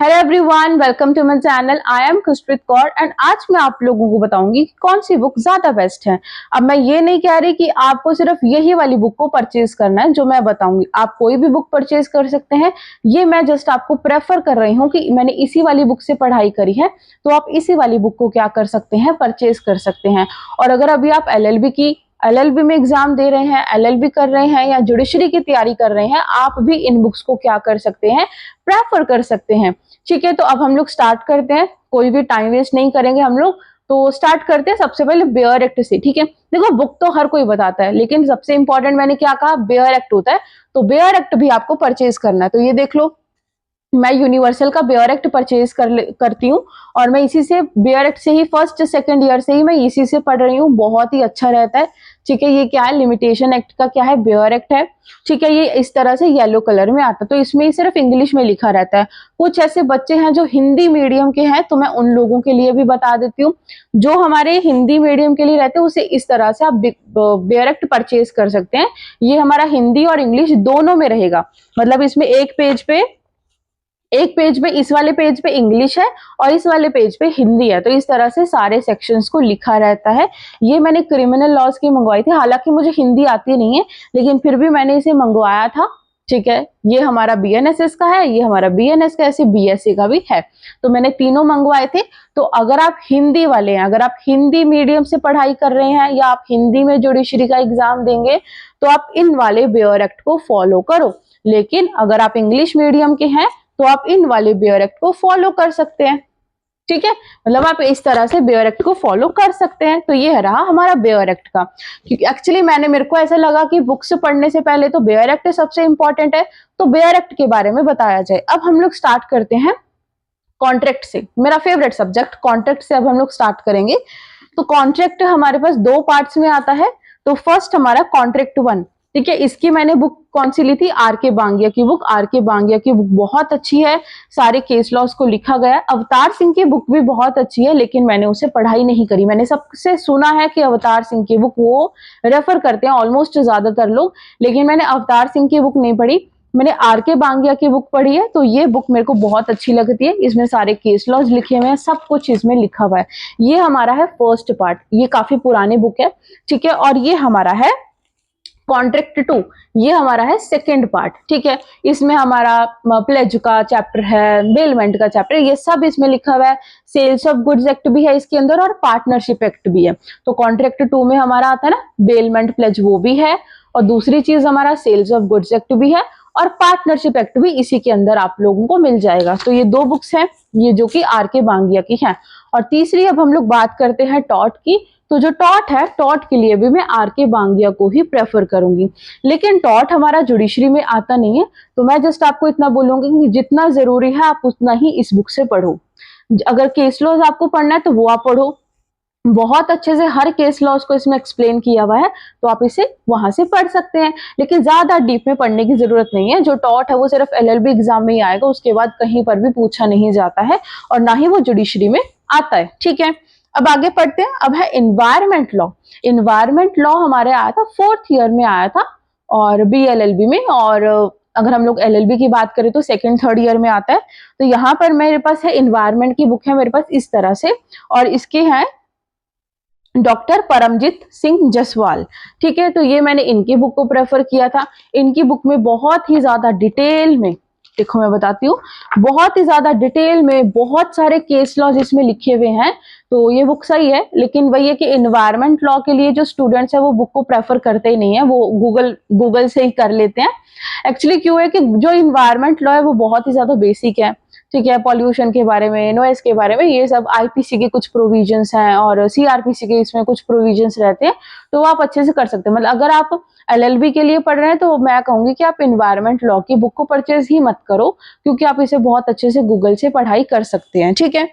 Hello everyone, welcome to my channel. I am Khushpreet Kaur and आज मैं आप लोगों को बताऊंगी कि कौन सी बुक ज्यादा बेस्ट है। अब मैं ये नहीं कह रही कि आपको सिर्फ यही वाली बुक को परचेज करना है जो मैं बताऊंगी, आप कोई भी बुक परचेज कर सकते हैं। ये मैं जस्ट आपको प्रेफर कर रही हूँ कि मैंने इसी वाली बुक से पढ़ाई करी है तो आप इसी वाली बुक को क्या कर सकते हैं, परचेज कर सकते हैं। और अगर अभी आप एलएलबी में एग्जाम दे रहे हैं, एलएलबी कर रहे हैं या जुडिशरी की तैयारी कर रहे हैं, आप भी इन बुक्स को क्या कर सकते हैं, प्रेफर कर सकते हैं। ठीक है, तो अब हम लोग स्टार्ट करते हैं, कोई भी टाइम वेस्ट नहीं करेंगे हम लोग। तो स्टार्ट करते हैं सबसे पहले बेयर एक्ट से। ठीक है, देखो बुक तो हर कोई बताता है लेकिन सबसे इंपॉर्टेंट मैंने क्या कहा, बेयर एक्ट होता है। तो बेयर एक्ट भी आपको परचेज करना है। तो ये देख लो, मैं यूनिवर्सल का बेयर एक्ट परचेज करती हूँ और मैं इसी से, बेयर एक्ट से ही फर्स्ट सेकंड ईयर से ही मैं इसी से पढ़ रही हूँ, बहुत ही अच्छा रहता है। ठीक है, ये क्या है, लिमिटेशन एक्ट का क्या है, बेयर एक्ट है। ठीक है, ये इस तरह से येलो कलर में आता है, तो इसमें सिर्फ इंग्लिश में लिखा रहता है। कुछ ऐसे बच्चे हैं जो हिंदी मीडियम के हैं, तो मैं उन लोगों के लिए भी बता देती हूँ। जो हमारे हिंदी मीडियम के लिए रहते हैं उसे इस तरह से आप बेयर एक्ट परचेज कर सकते हैं। ये हमारा हिंदी और इंग्लिश दोनों में रहेगा, मतलब इसमें एक पेज पे, इस वाले पेज पे इंग्लिश है और इस वाले पेज पे हिंदी है। तो इस तरह से सारे सेक्शंस को लिखा रहता है। ये मैंने क्रिमिनल लॉज की मंगवाई थी, हालांकि मुझे हिंदी आती नहीं है लेकिन फिर भी मैंने इसे मंगवाया था। ठीक है, ये हमारा बीएनएसएस का है, ये हमारा बीएनएस का, ऐसे बीएससी का भी है। तो मैंने तीनों मंगवाए थे। तो अगर आप हिंदी वाले हैं, अगर आप हिंदी मीडियम से पढ़ाई कर रहे हैं या आप हिंदी में जुडिशरी का एग्जाम देंगे तो आप इन वाले बेयर एक्ट को फॉलो करो। लेकिन अगर आप इंग्लिश मीडियम के हैं तो आप इन वाले बेयर एक्ट को फॉलो कर सकते हैं। ठीक है, मतलब आप इस तरह से बेयर एक्ट को फॉलो कर सकते हैं। तो ये रहा हमारा बेयर एक्ट का, क्योंकि एक्चुअली मेरे को ऐसा लगा कि बुक्स पढ़ने से पहले तो बेयर एक्ट सबसे इंपॉर्टेंट है, तो बेयर एक्ट के बारे में बताया जाए। अब हम लोग स्टार्ट करते हैं कॉन्ट्रैक्ट से। मेरा फेवरेट सब्जेक्ट कॉन्ट्रैक्ट से अब हम लोग स्टार्ट करेंगे। तो कॉन्ट्रैक्ट हमारे पास दो पार्ट्स में आता है। तो फर्स्ट हमारा कॉन्ट्रैक्ट 1। ठीक है, इसकी मैंने बुक कौन सी ली थी, आर के बांगिया की बुक। आर के बांगिया की बुक बहुत अच्छी है, सारे केस लॉस को लिखा गया है। अवतार सिंह की बुक भी बहुत अच्छी है लेकिन मैंने उसे पढ़ाई नहीं करी। मैंने सबसे सुना है कि अवतार सिंह की बुक वो रेफर करते हैं ऑलमोस्ट ज्यादातर लोग, लेकिन मैंने अवतार सिंह की बुक नहीं पढ़ी। मैंने आर के बांगिया की बुक पढ़ी है, तो ये बुक मेरे को बहुत अच्छी लगती है। इसमें सारे केस लॉज लिखे हुए हैं, सब कुछ इसमें लिखा हुआ है। ये हमारा है फर्स्ट पार्ट, ये काफी पुरानी बुक है। ठीक है, और ये हमारा है कॉन्ट्रैक्ट 2, ये हमारा है सेकेंड पार्ट। ठीक है, इसमें हमारा प्लेज का चैप्टर है, बेलमेंट का चैप्टर, ये सब इसमें लिखा हुआ है। सेल्स ऑफ गुड्स एक्ट भी है इसके अंदर और पार्टनरशिप एक्ट भी है। तो कॉन्ट्रैक्ट 2 में हमारा आता है ना बेलमेंट प्लेज, वो भी है। और दूसरी चीज हमारा सेल्स ऑफ गुड्स एक्ट भी है और पार्टनरशिप एक्ट भी इसी के अंदर आप लोगों को मिल जाएगा। तो ये दो बुक्स हैं, ये जो कि आर के बांगिया की हैं। और तीसरी अब हम लोग बात करते हैं टॉट की। तो जो टॉट है, टॉट के लिए भी मैं आर के बांगिया को ही प्रेफर करूंगी, लेकिन टॉट हमारा जुडिशरी में आता नहीं है। तो मैं जस्ट आपको इतना बोलूंगी कि जितना जरूरी है आप उतना ही इस बुक से पढ़ो। अगर केस लॉज आपको पढ़ना है तो वो आप पढ़ो, बहुत अच्छे से हर केस लॉज को इसमें एक्सप्लेन किया हुआ है, तो आप इसे वहां से पढ़ सकते हैं। लेकिन ज्यादा डीप में पढ़ने की जरूरत नहीं है। जो टॉट है वो सिर्फ एलएलबी एग्जाम में ही आएगा, उसके बाद कहीं पर भी पूछा नहीं जाता है और ना ही वो जुडिशरी में आता है। ठीक है, अब आगे पढ़ते हैं। अब है एनवायरमेंट लॉ। एनवायरमेंट लॉ हमारे आया था फोर्थ ईयर में आया था और बीएलएलबी में, और अगर हम लोग एलएलबी की बात करें तो सेकंड थर्ड ईयर में आता है। तो यहाँ पर मेरे पास है एनवायरमेंट की बुक है मेरे पास इस तरह से, और इसके हैं डॉक्टर परमजीत सिंह जसवाल। ठीक है, तो ये मैंने इनकी बुक को प्रेफर किया था। इनकी बुक में बहुत ही ज्यादा डिटेल में, देखो मैं बताती हूँ, बहुत ही ज्यादा डिटेल में बहुत सारे केस लॉज इसमें लिखे हुए हैं। तो ये बुक सही है, लेकिन वही है कि एनवायरमेंट लॉ के लिए जो स्टूडेंट्स है वो बुक को प्रेफर करते ही नहीं है, वो गूगल से ही कर लेते हैं। एक्चुअली क्यों है कि जो एनवायरमेंट लॉ है वो बहुत ही ज्यादा बेसिक है। ठीक है, पॉल्यूशन के बारे में, नॉइज के बारे में, ये सब आईपीसी के कुछ प्रोविजंस हैं और सीआरपीसी के इसमें कुछ प्रोविजंस रहते हैं, तो आप अच्छे से कर सकते हैं। मतलब अगर आप एलएलबी के लिए पढ़ रहे हैं तो मैं कहूंगी कि आप एनवायरमेंट लॉ की बुक को परचेज ही मत करो, क्योंकि आप इसे बहुत अच्छे से गूगल से पढ़ाई कर सकते हैं। ठीक है,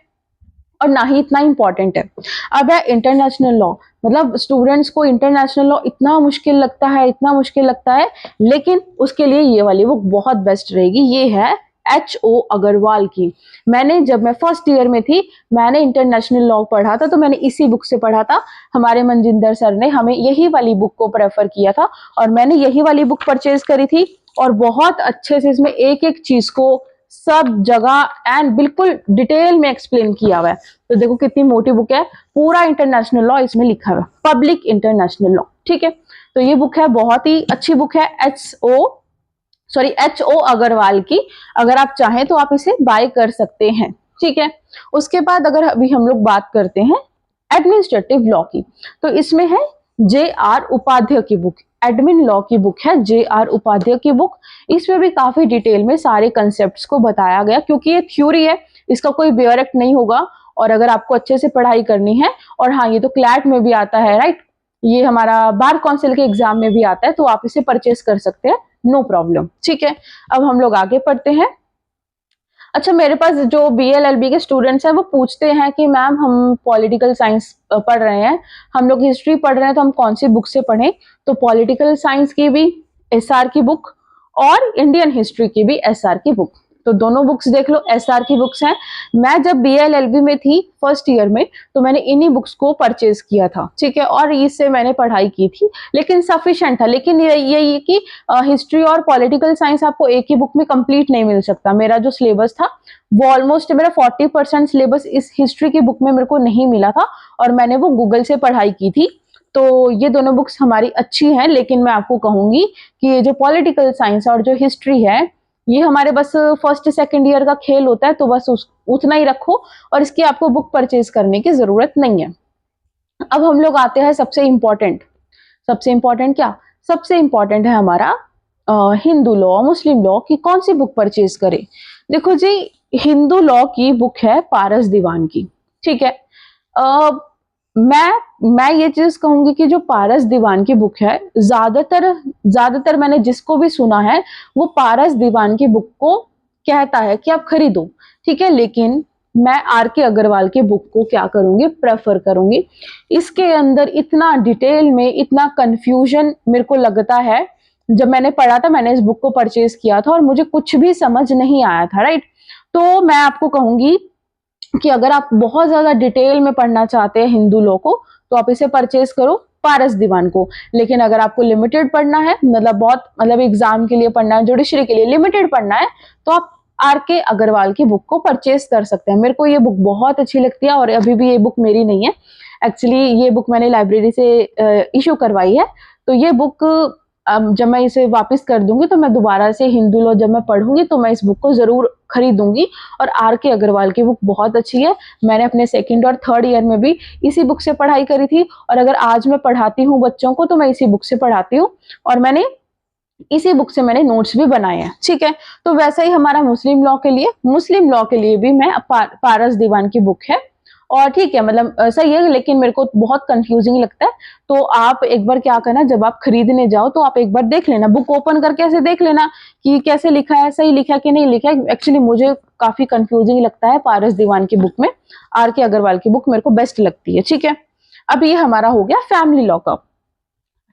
और ना ही इतना इंपॉर्टेंट है। अब है इंटरनेशनल लॉ। मतलब स्टूडेंट्स को इंटरनेशनल लॉ इतना मुश्किल लगता है, इतना मुश्किल लगता है, लेकिन उसके लिए ये वाली बुक बहुत बेस्ट रहेगी। ये है H.O. अग्रवाल की। जब मैं फर्स्ट ईयर में थी, मैंने इंटरनेशनल लॉ पढ़ा था, तो मैंने इसी बुक से पढ़ा था। हमारे मनजिंदर सर ने हमें यही वाली बुक को प्रेफर किया था और मैंने यही वाली बुक परचेज करी थी और बहुत अच्छे से इसमें एक एक चीज को सब जगह एंड बिल्कुल डिटेल में एक्सप्लेन किया हुआ है। तो देखो कितनी मोटी बुक है, पूरा इंटरनेशनल लॉ इसमें लिखा हुआ है, पब्लिक इंटरनेशनल लॉ। ठीक है, तो ये बुक है, बहुत ही अच्छी बुक है, एच ओ अग्रवाल की। अगर आप चाहें तो आप इसे बाय कर सकते हैं। ठीक है, उसके बाद अगर अभी हम लोग बात करते हैं एडमिनिस्ट्रेटिव लॉ की, तो इसमें है जे.आर. उपाध्याय की बुक, एडमिन लॉ की बुक है जे.आर. उपाध्याय की बुक। इसमें भी काफी डिटेल में सारे कंसेप्ट्स को बताया गया, क्योंकि ये थ्योरी है, इसका कोई बेयरक्ट नहीं होगा। और अगर आपको अच्छे से पढ़ाई करनी है, और हाँ ये तो क्लैट में भी आता है, राइट, ये हमारा बार काउंसिल के एग्जाम में भी आता है, तो आप इसे परचेस कर सकते हैं, नो प्रॉब्लम। ठीक है, अब हम लोग आगे पढ़ते हैं। अच्छा, मेरे पास जो BLLB के स्टूडेंट्स हैं वो पूछते हैं कि मैम हम पॉलिटिकल साइंस पढ़ रहे हैं, हम लोग हिस्ट्री पढ़ रहे हैं, तो हम कौन सी बुक से पढ़ें? तो पॉलिटिकल साइंस की भी SR की बुक और इंडियन हिस्ट्री की भी SR की बुक, तो दोनों बुक्स देख लो, SR की बुक्स हैं। मैं जब BLLB में थी फर्स्ट ईयर में, तो मैंने इन्हीं बुक्स को परचेज किया था। ठीक है, और इससे मैंने पढ़ाई की थी, लेकिन सफिशिएंट था। लेकिन ये कि हिस्ट्री और पॉलिटिकल साइंस आपको एक ही बुक में कंप्लीट नहीं मिल सकता। मेरा जो सिलेबस था वो ऑलमोस्ट मेरा 40% सिलेबस इस हिस्ट्री की बुक में मेरे को नहीं मिला था, और मैंने वो गूगल से पढ़ाई की थी। तो ये दोनों बुक्स हमारी अच्छी हैं, लेकिन मैं आपको कहूंगी कि ये जो पॉलिटिकल साइंस और जो हिस्ट्री है, ये हमारे बस फर्स्ट सेकंड ईयर का खेल होता है, तो बस उतना ही रखो, और इसकी आपको बुक परचेज करने की जरूरत नहीं है। अब हम लोग आते हैं सबसे इंपॉर्टेंट क्या, सबसे इंपॉर्टेंट है हमारा हिंदू लॉ, मुस्लिम लॉ की कौन सी बुक परचेज करें। देखो जी, हिंदू लॉ की बुक है पारस दीवान की। ठीक है, मैं ये चीज कहूंगी कि जो पारस दीवान की बुक है, ज्यादातर मैंने जिसको भी सुना है, वो पारस दीवान की बुक को कहता है कि आप खरीदो। ठीक है, लेकिन मैं RK अग्रवाल की बुक को क्या करूंगी, प्रेफर करूंगी। इसके अंदर इतना डिटेल में इतना कंफ्यूजन मेरे को लगता है, जब मैंने पढ़ा था, मैंने इस बुक को परचेज किया था और मुझे कुछ भी समझ नहीं आया था, राइट। तो मैं आपको कहूंगी कि अगर आप बहुत ज्यादा डिटेल में पढ़ना चाहते हैं हिंदू लॉ को, तो आप इसे परचेज करो, पारस दीवान को। लेकिन अगर आपको लिमिटेड पढ़ना है, मतलब एग्जाम के लिए पढ़ना है, जुडिशरी के लिए लिमिटेड पढ़ना है, तो आप RK अग्रवाल की बुक को परचेज कर सकते हैं। मेरे को ये बुक बहुत अच्छी लगती है, और अभी भी ये बुक मेरी नहीं है, एक्चुअली ये बुक मैंने लाइब्रेरी से इशू करवाई है। तो ये बुक जब मैं इसे वापस कर दूंगी, तो मैं दोबारा से हिंदू लॉ जब मैं पढ़ूंगी, तो मैं इस बुक को जरूर खरीदूंगी। और RK अग्रवाल की बुक बहुत अच्छी है, मैंने अपने सेकंड और थर्ड ईयर में भी इसी बुक से पढ़ाई करी थी, और अगर आज मैं पढ़ाती हूँ बच्चों को, तो मैं इसी बुक से पढ़ाती हूँ, और मैंने इसी बुक से मैंने नोट्स भी बनाए हैं। ठीक है, तो वैसा ही हमारा मुस्लिम लॉ के लिए भी मैं पारस दीवान की बुक है, और ठीक है, मतलब सही है, लेकिन मेरे को बहुत कंफ्यूजिंग लगता है। तो आप एक बार क्या करना, जब आप खरीदने जाओ, तो आप एक बार देख लेना, बुक ओपन करके ऐसे देख लेना कि कैसे लिखा है, सही लिखा है कि नहीं लिखा है। एक्चुअली मुझे काफी कंफ्यूजिंग लगता है पारस दीवान की बुक में, RK अग्रवाल की बुक मेरे को बेस्ट लगती है। ठीक है, अब ये हमारा हो गया फैमिली लॉ का।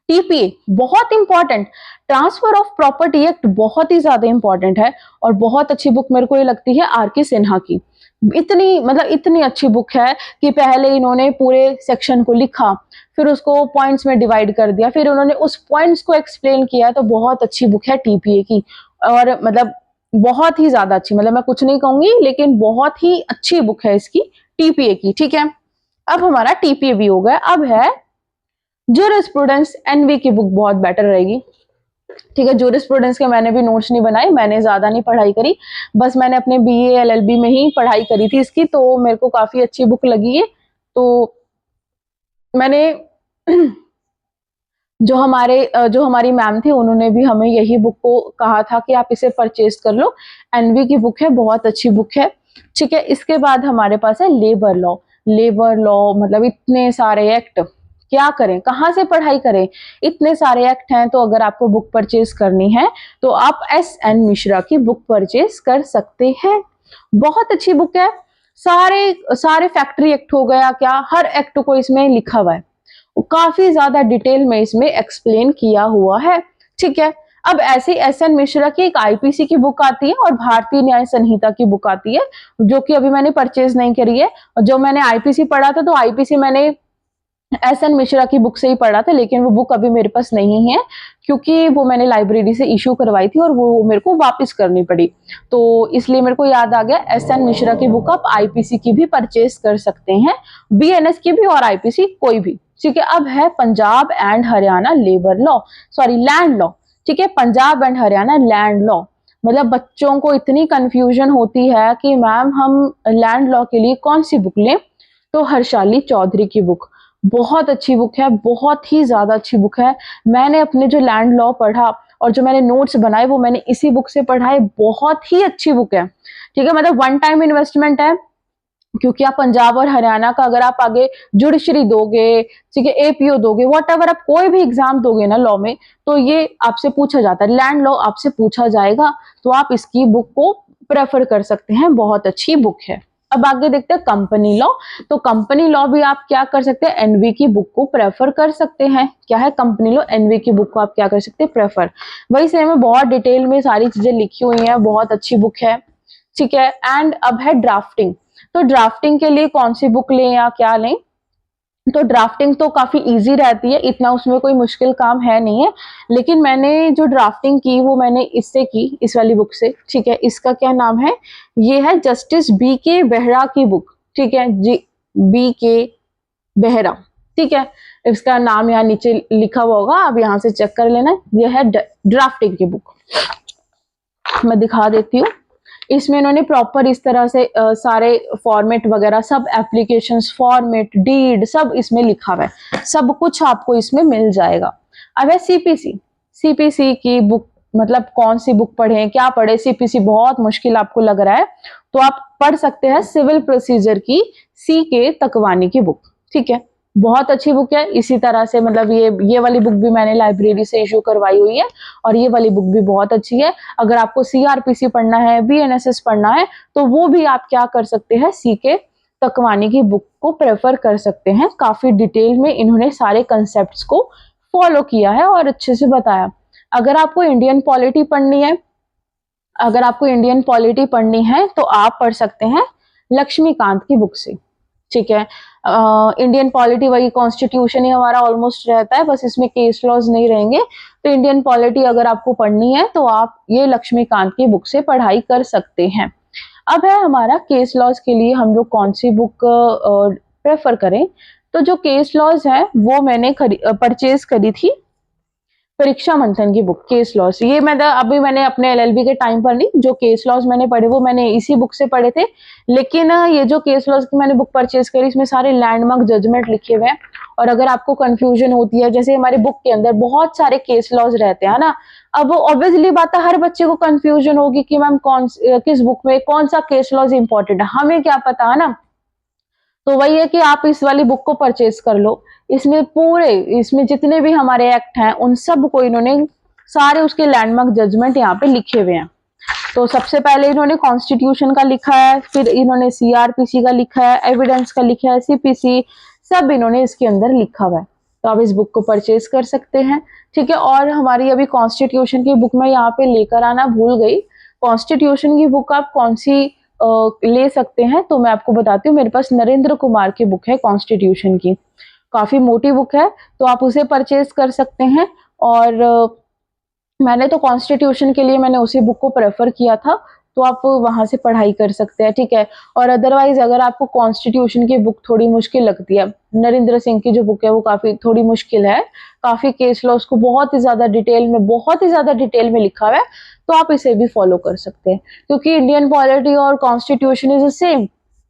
TPA बहुत important, transfer of property act बहुत ही ज्यादा इंपॉर्टेंट है, और बहुत अच्छी बुक मेरे को ये लगती है RK सिन्हा की। इतनी अच्छी बुक है कि पहले इन्होंने पूरे सेक्शन को लिखा, फिर उसको पॉइंट्स में डिवाइड कर दिया, फिर उन्होंने उस पॉइंट्स को एक्सप्लेन किया। तो बहुत अच्छी बुक है TPA की, और मतलब बहुत ही ज्यादा अच्छी, मतलब मैं कुछ नहीं कहूंगी, लेकिन बहुत ही अच्छी बुक है इसकी, TPA की। ठीक है, अब हमारा TPA भी हो गया। अब है ज्यूरिस्प्रूडेंस, NV की बुक बहुत बेटर रहेगी। ठीक है, ज्यूरिस्प्रूडेंस के मैंने भी नोट्स नहीं बनाए, मैंने ज्यादा नहीं पढ़ाई करी, बस मैंने अपने BA LLB में ही पढ़ाई करी थी इसकी, तो मेरे को काफी अच्छी बुक लगी है। तो मैंने जो हमारी मैम थी, उन्होंने भी हमें यही बुक को कहा था कि आप इसे परचेज कर लो, NV की बुक है, बहुत अच्छी बुक है। ठीक है, इसके बाद हमारे पास है लेबर लॉ, मतलब इतने सारे एक्ट, क्या करें, कहाँ से पढ़ाई करें, इतने सारे एक्ट हैं। तो अगर आपको बुक परचेज करनी है, तो आप SN मिश्रा की बुक परचेज कर सकते हैं, बहुत अच्छी बुक है। सारे फैक्ट्री एक्ट हो गया, क्या हर एक्ट को इसमें लिखा हुआ है, काफी ज्यादा डिटेल में इसमें एक्सप्लेन किया हुआ है। ठीक है, अब ऐसे SN मिश्रा की एक IPC की बुक आती है, और भारतीय न्याय संहिता की बुक आती है, जो कि अभी मैंने परचेज नहीं करी है। और जो मैंने IPC पढ़ा था, तो IPC मैंने एस.एन. मिश्रा की बुक से ही पढ़ा था, लेकिन वो बुक अभी मेरे पास नहीं है क्योंकि वो मैंने लाइब्रेरी से इशू करवाई थी और वो मेरे को वापस करनी पड़ी। तो इसलिए मेरे को याद आ गया, एस.एन. मिश्रा की बुक आप आईपीसी की भी परचेज कर सकते हैं, बीएनएस की भी और आईपीसी कोई भी। ठीक है, अब है Punjab and Haryana labour law, sorry land law. ठीक है, Punjab and Haryana land law. मतलब बच्चों को इतनी कंफ्यूजन होती है कि मैम हम लैंड लॉ के लिए कौन सी बुक लें, तो हर्षाली चौधरी की बुक बहुत अच्छी बुक है, बहुत ही ज्यादा अच्छी बुक है। मैंने अपने जो लैंड लॉ पढ़ा और जो मैंने नोट्स बनाए वो मैंने इसी बुक से पढ़ा है, बहुत ही अच्छी बुक है। ठीक है, मतलब वन टाइम इन्वेस्टमेंट है, क्योंकि आप पंजाब और हरियाणा का अगर आप आगे जुडिशरी दोगे, ठीक है, एपीओ दोगे, वॉट एवर आप कोई भी एग्जाम दोगे ना लॉ में, तो ये आपसे पूछा जाता है, लैंड लॉ आपसे पूछा जाएगा, तो आप इसकी बुक को प्रेफर कर सकते हैं, बहुत अच्छी बुक है। अब आगे देखते हैं कंपनी लॉ। तो कंपनी लॉ भी आप क्या कर सकते हैं, एनवी की बुक को प्रेफर कर सकते हैं। क्या है कंपनी लॉ, एनवी की बुक को आप क्या कर सकते हैं, प्रेफर। वही सेम है, बहुत डिटेल में सारी चीजें लिखी हुई हैं, बहुत अच्छी बुक है। ठीक है, एंड अब है ड्राफ्टिंग। तो ड्राफ्टिंग के लिए कौन सी बुक लें या क्या लें, तो ड्राफ्टिंग तो काफी इजी रहती है, इतना उसमें कोई मुश्किल काम है नहीं है। लेकिन मैंने जो ड्राफ्टिंग की वो मैंने इससे की, इस वाली बुक से। ठीक है, इसका क्या नाम है, ये है जस्टिस बी के बेहरा की बुक। ठीक है जी, बी के बेहरा। ठीक है, इसका नाम यहाँ नीचे लिखा हुआ होगा, आप यहाँ से चेक कर लेना। यह है ड्राफ्टिंग की बुक, मैं दिखा देती हूँ। इसमें इन्होंने प्रॉपर इस तरह से सारे फॉर्मेट वगैरह सब, एप्लीकेशंस फॉर्मेट, डीड, सब इसमें लिखा हुआ है, सब कुछ आपको इसमें मिल जाएगा। अब है सीपीसी। सीपीसी की बुक, मतलब कौन सी बुक पढ़े, क्या पढ़े, सीपीसी बहुत मुश्किल आपको लग रहा है, तो आप पढ़ सकते हैं सिविल प्रोसीजर की सी के तकवानी की बुक। ठीक है, बहुत अच्छी बुक है। इसी तरह से मतलब ये वाली बुक भी मैंने लाइब्रेरी से इशू करवाई हुई है, और ये वाली बुक भी बहुत अच्छी है। अगर आपको सीआरपीसी पढ़ना है, बीएनएसएस पढ़ना है, तो वो भी आप क्या कर सकते हैं, सी के तकवानी की बुक को प्रेफर कर सकते हैं। काफी डिटेल में इन्होंने सारे कंसेप्ट्स को फॉलो किया है और अच्छे से बताया। अगर आपको इंडियन पॉलिटी पढ़नी है, अगर आपको इंडियन पॉलिटी पढ़नी है तो आप पढ़ सकते हैं लक्ष्मीकांत की बुक से। ठीक है, इंडियन पॉलिटी वही कॉन्स्टिट्यूशन ही हमारा ऑलमोस्ट रहता है, बस इसमें केस लॉज नहीं रहेंगे। तो इंडियन पॉलिटी अगर आपको पढ़नी है तो आप ये लक्ष्मीकांत की बुक से पढ़ाई कर सकते हैं। अब है हमारा केस लॉज के लिए हम लोग कौन सी बुक प्रेफर करें। तो जो केस लॉज है वो मैंने परचेज करी थी परीक्षा मंथन की बुक, केस लॉज। ये अभी मैंने अपने एलएलबी के टाइम पर नहीं, जो केस लॉज मैंने पढ़े वो मैंने इसी बुक से पढ़े थे। लेकिन ये जो केस लॉज की मैंने बुक परचेज करी, इसमें सारे लैंडमार्क जजमेंट लिखे हुए हैं। और अगर आपको कंफ्यूजन होती है, जैसे हमारे बुक के अंदर बहुत सारे केस लॉज रहते हैं ना, अब ऑब्वियसली बात है हर बच्चे को कंफ्यूजन होगी कि मैम किस बुक में कौन सा केस लॉज इंपॉर्टेंट है, हमें क्या पता है ना। तो वही है कि आप इस वाली बुक को परचेज कर लो। इसमें जितने भी हमारे एक्ट हैं उन सब को इन्होंने सारे उसके लैंडमार्क जजमेंट यहाँ पे लिखे हुए हैं। तो सबसे पहले इन्होंने कॉन्स्टिट्यूशन का लिखा है, फिर इन्होंने सीआरपीसी का लिखा है, एविडेंस का लिखा है, सीपीसी, सब इन्होंने इसके अंदर लिखा हुआ है। तो आप इस बुक को परचेज कर सकते हैं। ठीक है, और हमारी अभी कॉन्स्टिट्यूशन की बुक मैं यहाँ पे लेकर आना भूल गई। कॉन्स्टिट्यूशन की बुक आप कौन सी ले सकते हैं, तो मैं आपको बताती हूँ। मेरे पास नरेंद्र कुमार की बुक है कॉन्स्टिट्यूशन की, काफी मोटी बुक है, तो आप उसे परचेज कर सकते हैं। और मैंने तो कॉन्स्टिट्यूशन के लिए मैंने उसी बुक को प्रेफर किया था, तो आप वहां से पढ़ाई कर सकते हैं। ठीक है, और अदरवाइज अगर आपको कॉन्स्टिट्यूशन की बुक थोड़ी मुश्किल लगती है, नरेंद्र सिंह की जो बुक है वो काफी थोड़ी मुश्किल है, काफी केस लॉ उसको बहुत ही ज्यादा डिटेल में लिखा हुआ है, तो आप इसे भी फॉलो कर सकते हैं। क्योंकि इंडियन पॉलिटी और कॉन्स्टिट्यूशन इज द सेम,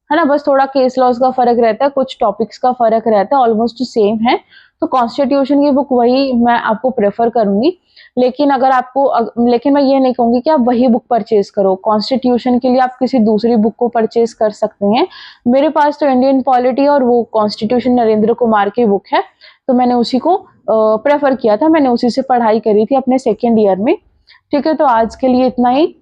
है ना, बस थोड़ा केस लॉज का फर्क रहता है, कुछ टॉपिक्स का फर्क रहता है, ऑलमोस्ट सेम है। तो कॉन्स्टिट्यूशन की बुक वही मैं आपको प्रेफर करूंगी। लेकिन मैं ये नहीं कहूंगी कि आप वही बुक परचेज करो। कॉन्स्टिट्यूशन के लिए आप किसी दूसरी बुक को परचेज कर सकते हैं। मेरे पास तो इंडियन पॉलिटी और वो कॉन्स्टिट्यूशन नरेंद्र कुमार की बुक है, तो मैंने उसी को प्रेफर किया था, मैंने उसी से पढ़ाई करी थी अपने सेकेंड ईयर में। ठीक है, तो आज के लिए इतना ही।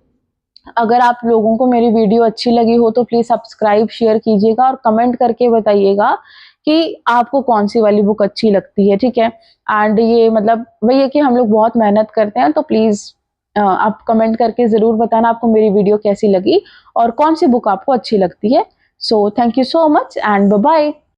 अगर आप लोगों को मेरी वीडियो अच्छी लगी हो तो प्लीज सब्सक्राइब शेयर कीजिएगा और कमेंट करके बताइएगा कि आपको कौन सी वाली बुक अच्छी लगती है। ठीक है, एंड ये मतलब वही है कि हम लोग बहुत मेहनत करते हैं, तो प्लीज आप कमेंट करके जरूर बताना आपको मेरी वीडियो कैसी लगी और कौन सी बुक आपको अच्छी लगती है। So thank you so much and bye bye.